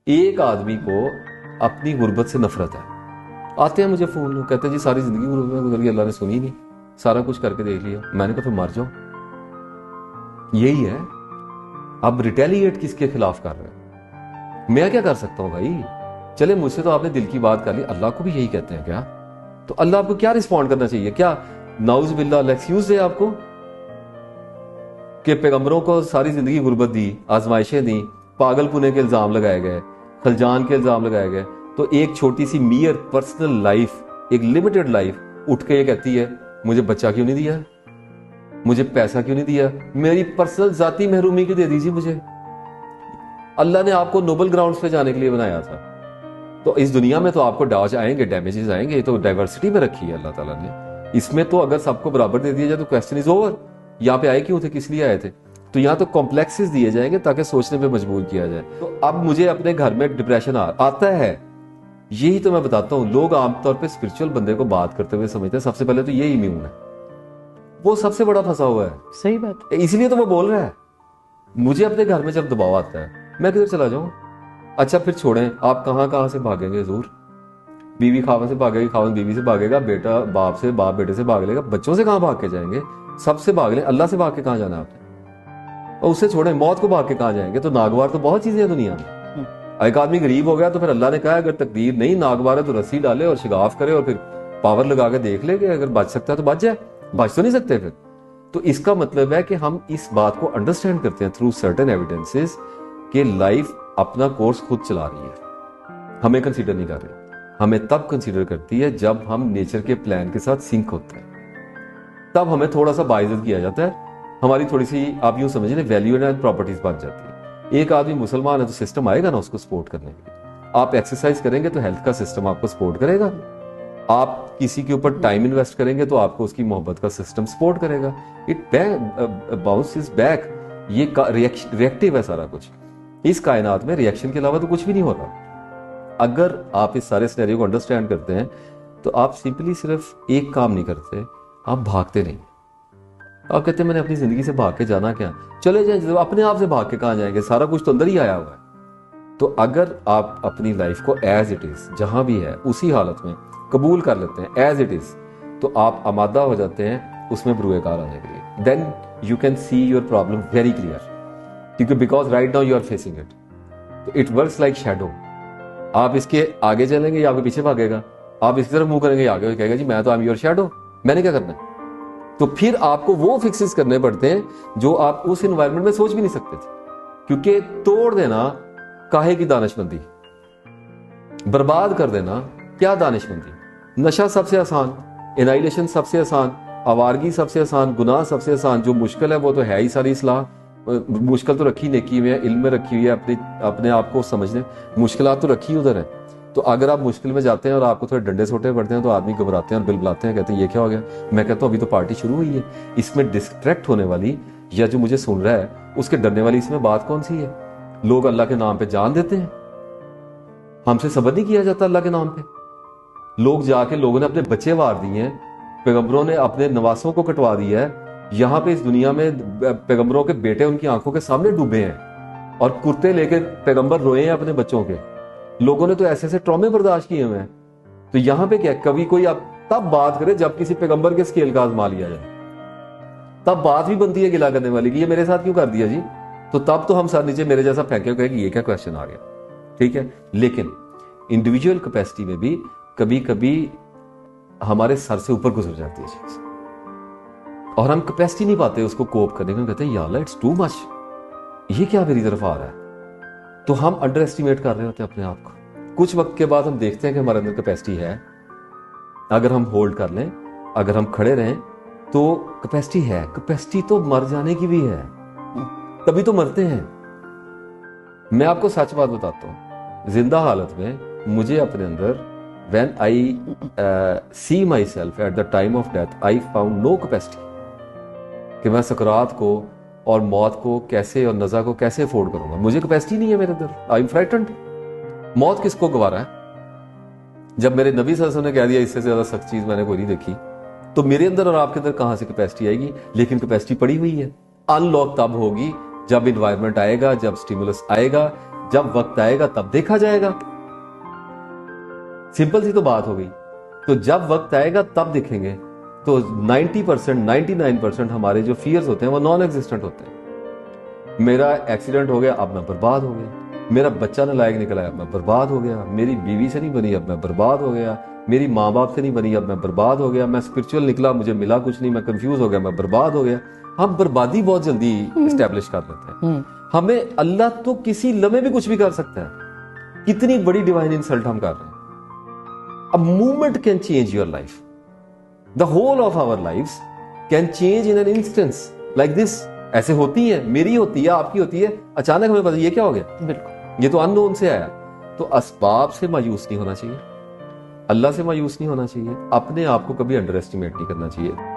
एक आदमी को अपनी गुर्बत से नफरत है, आते हैं मुझे फोन, लोग कहते हैं जी सारी जिंदगी गुर्बत में गुजर गई, अल्लाह ने सुनी नहीं, सारा कुछ करके देख लिया। मैंने कहा फिर मर जाओ। यही है। अब रिटेलिएट किसके खिलाफ कर रहे हैं? मैं क्या कर सकता हूं भाई? चले मुझसे तो आपने दिल की बात कर ली, अल्लाह को भी यही कहते हैं क्या? तो अल्लाह आपको क्या रिस्पॉन्ड करना चाहिए? क्या नाउज बिल्ला एक्सक्यूज दे आपको कि पैगंबरों को सारी जिंदगी गुर्बत दी, आजमाइशें दी, पागलपुने के इल्जाम लगाए गए, खलजान के इल्जाम लगाए गए, तो एक छोटी सी मियर पर्सनल लाइफ, एक लिमिटेड लाइफ उठ के ये कहती है मुझे बच्चा क्यों नहीं दिया, मुझे पैसा क्यों नहीं दिया, मेरी पर्सनल जाती महरूमी क्यों दे दीजिए मुझे? अल्लाह ने आपको नोबल ग्राउंड्स पे जाने के लिए बनाया था। तो इस दुनिया में तो आपको डॉज आएंगे, डैमेजेस आएंगे, तो डाइवर्सिटी में रखी है अल्लाह ताला ने। इसमें तो अगर सबको बराबर दे दिया जाए तो क्वेश्चन इज ओवर। यहाँ पे आए क्यों थे, किस लिए आए थे? तो यहाँ तो कॉम्प्लेक्सेस दिए जाएंगे ताकि सोचने पे मजबूर किया जाए। तो अब मुझे अपने घर में डिप्रेशन आता है, यही तो मैं बताता हूँ। लोग आमतौर पे स्पिरिचुअल बंदे को बात करते हुए समझते हैं सबसे पहले तो ये इम्यून है, वो सबसे बड़ा फंसा हुआ है। सही बात है। इसलिए तो वो बोल रहा है। मुझे अपने घर में जब दबाव आता है मैं किधर चला जाऊं? अच्छा फिर छोड़ें, आप कहां से भागेंगे? जरूर बीवी खावन से भागेगी, खावन बीवी से भागेगा, बेटा बाप से, बाप बेटे से भाग लेगा, बच्चों से कहां भाग के जाएंगे? सबसे भाग ले, अल्लाह से भाग के कहां जाना है आपने? और उससे छोड़े, मौत को भाग के कहां जाएंगे? तो नागवार तो बहुत चीजें हैं दुनिया में। एक आदमी गरीब हो गया तो फिर अल्लाह ने कहा अगर तकदीर नहीं नागवार है तो रस्सी डाले और शिगाफ करे और फिर पावर लगा के देख ले कि अगर बच सकता है तो बच जाए। बच तो नहीं सकते फिर। तो इसका मतलब है कि हम इस बात को अंडरस्टैंड करते हैं थ्रू सर्टेन एविडेंसेस कि लाइफ अपना कोर्स खुद चला रही है, हमें कंसीडर नहीं कर रही। हमें तब कंसीडर करती है जब हम नेचर के प्लान के साथ सिंक होते हैं, तब हमें थोड़ा सा बाइज्जत किया जाता है, हमारी थोड़ी सी आप यूं समझिए वैल्यू एंड प्रॉपर्टीज बन जाती है। एक आदमी मुसलमान है तो सिस्टम आएगा ना उसको सपोर्ट करने के लिए। आप एक्सरसाइज करेंगे तो हेल्थ का सिस्टम आपको सपोर्ट करेगा। आप किसी के ऊपर टाइम इन्वेस्ट करेंगे तो आपको उसकी मोहब्बत का सिस्टम सपोर्ट करेगा। It bounces back. ये रिएक्टिव है सारा कुछ। इस कायनात में रिएक्शन के अलावा तो कुछ भी नहीं हो रहा। अगर आप इस सारे सिनेरियो को अंडरस्टैंड करते हैं तो आप सिंपली सिर्फ एक काम नहीं करते, आप भागते नहीं। आप कहते हैं मैंने अपनी जिंदगी से भाग के जाना क्या? चले जाए, जब अपने आप से भाग के कहां जाएंगे? सारा कुछ तो अंदर ही आया हुआ है। तो अगर आप अपनी लाइफ को एज इट इज जहां भी है उसी हालत में कबूल कर लेते हैं एज इट इज, तो आप आमादा हो जाते हैं उसमें बुरुएकार आने के लिए। Then you can see your problem very clear, क्योंकि because right now you are facing it. तो इट वर्क्स लाइक शैडो। आप इसके आगे चलेंगे या आपके पीछे भागेगा? आप इसकी तरफ मुंह करेंगे, आगे कहेगा जी मैं तो आई एम योर शैडो, मैंने क्या करना है? तो फिर आपको वो फिक्सेस करने पड़ते हैं जो आप उस एनवायरनमेंट में सोच भी नहीं सकते थे। क्योंकि तोड़ देना काहे की दानिशमंदी, बर्बाद कर देना क्या दानिशमंदी? नशा सबसे आसान, एनाइलेशन सबसे आसान, आवारगी सबसे आसान, गुनाह सबसे आसान। जो मुश्किल है वो तो है ही सारी इस्लाह। मुश्किल तो रखी नेकी में, इल्म में रखी हुई है, अपने आप को समझने। मुश्किलात तो रखी उधर है। तो अगर आप मुश्किल में जाते हैं और आपको थोड़े डंडे सोटे पड़ते हैं तो आदमी घबराते हैं और बिल बुलाते हैं, कहते हैं ये क्या हो गया? मैं कहता हूँ अभी तो पार्टी शुरू हुई है। इसमें डिस्ट्रैक्ट होने वाली या जो मुझे सुन रहा है उसके डरने वाली इसमें बात कौन सी है? लोग अल्लाह के नाम पे जान देते हैं, हमसे सब्र नहीं किया जाता अल्लाह के नाम पे। लोग जाके, लोगों ने अपने बच्चे वार दिए हैं, पैगंबरों ने अपने नवासों को कटवा दिया है। यहाँ पे इस दुनिया में पैगंबरों के बेटे उनकी आंखों के सामने डूबे हैं और कुर्ते लेके पैगंबर रोए हैं अपने बच्चों के। लोगों ने तो ऐसे ऐसे ट्रॉमे बर्दाश्त किए हुए हैं। तो यहाँ पे क्या, कभी कोई आप तब बात करे जब किसी पैगंबर के स्केल का आजमा लिया जाए, तब बात भी बनती है गिला करने वाली कि ये मेरे साथ क्यों कर दिया जी? तो तब तो हम सर नीचे मेरे जैसा फेंके कहे कि ये क्या क्वेश्चन आ गया, ठीक है। लेकिन इंडिविजुअल कैपेसिटी में भी कभी कभी हमारे सर से ऊपर गुजर जाती है चीज और हम कैपेसिटी नहीं पाते उसको कोप करने को। कहते हैं यार इट्स टू मच, ये क्या मेरी तरफ आ रहा है? तो हम अंडर एस्टिमेट कर रहे होते हैं अपने आप को। कुछ वक्त के बाद हम देखते हैं कि हमारे अंदर कैपेसिटी है। अगर हम होल्ड कर लें, अगर हम खड़े रहें तो कैपेसिटी है। कैपेसिटी तो मर जाने की भी है, तभी तो मरते हैं। मैं आपको सच बात बताता हूं, जिंदा हालत में मुझे अपने अंदर when I see myself at the time of death, I found no capacity कि मैं सकरात को और मौत को कैसे और नज़ा को कैसे अफोर्ड करूंगा। मुझे कैपेसिटी नहीं है मेरे अंदर। I am frightened. मौत किसको गवारा है? जब मेरे नबी सल्लल्लाहु अलैहि वसल्लम ने कह दिया इससे ज्यादा सख्त चीज मैंने कोई नहीं देखी, तो मेरे अंदर और आपके अंदर कहां से कैपेसिटी आएगी? लेकिन कैपेसिटी पड़ी हुई है। अनलॉक तब होगी जब इन्वायरमेंट आएगा, जब स्टिमुलस आएगा, जब वक्त आएगा तब देखा जाएगा। सिंपल सी तो बात हो गई। तो जब वक्त आएगा तब दिखेंगे। तो 90%, 99% हमारे जो फियर्स होते हैं वो नॉन एग्जिस्टेंट होते हैं। मेरा एक्सीडेंट हो गया, अब मैं बर्बाद हो गया। मेरा बच्चा नालायक निकला, अब मैं बर्बाद हो गया। मेरी बीवी से नहीं बनी, अब मैं बर्बाद हो गया। मेरी माँ बाप से नहीं बनी, अब मैं बर्बाद हो गया। मैं स्पिरिचुअल निकला, मुझे मिला कुछ नहीं, मैं कंफ्यूज हो गया, मैं बर्बाद हो गया। हम बर्बादी बहुत जल्दी एस्टेब्लिश कर लेते हैं। हमें अल्लाह तो किसी लम्हे भी कुछ भी कर सकता है। कितनी बड़ी डिवाइन इंसल्ट हम कर रहे हैं। A movement can change your life. The whole of our lives can change in an instance like this. ऐसे होती है, मेरी होती है, आपकी होती है। अचानक हमें पता ये क्या हो गया, बिल्कुल ये तो अननोन से आया। तो असबाब से मायूस नहीं होना चाहिए, अल्लाह से मायूस नहीं होना चाहिए, अपने आप को कभी अंडर एस्टिमेट नहीं करना चाहिए।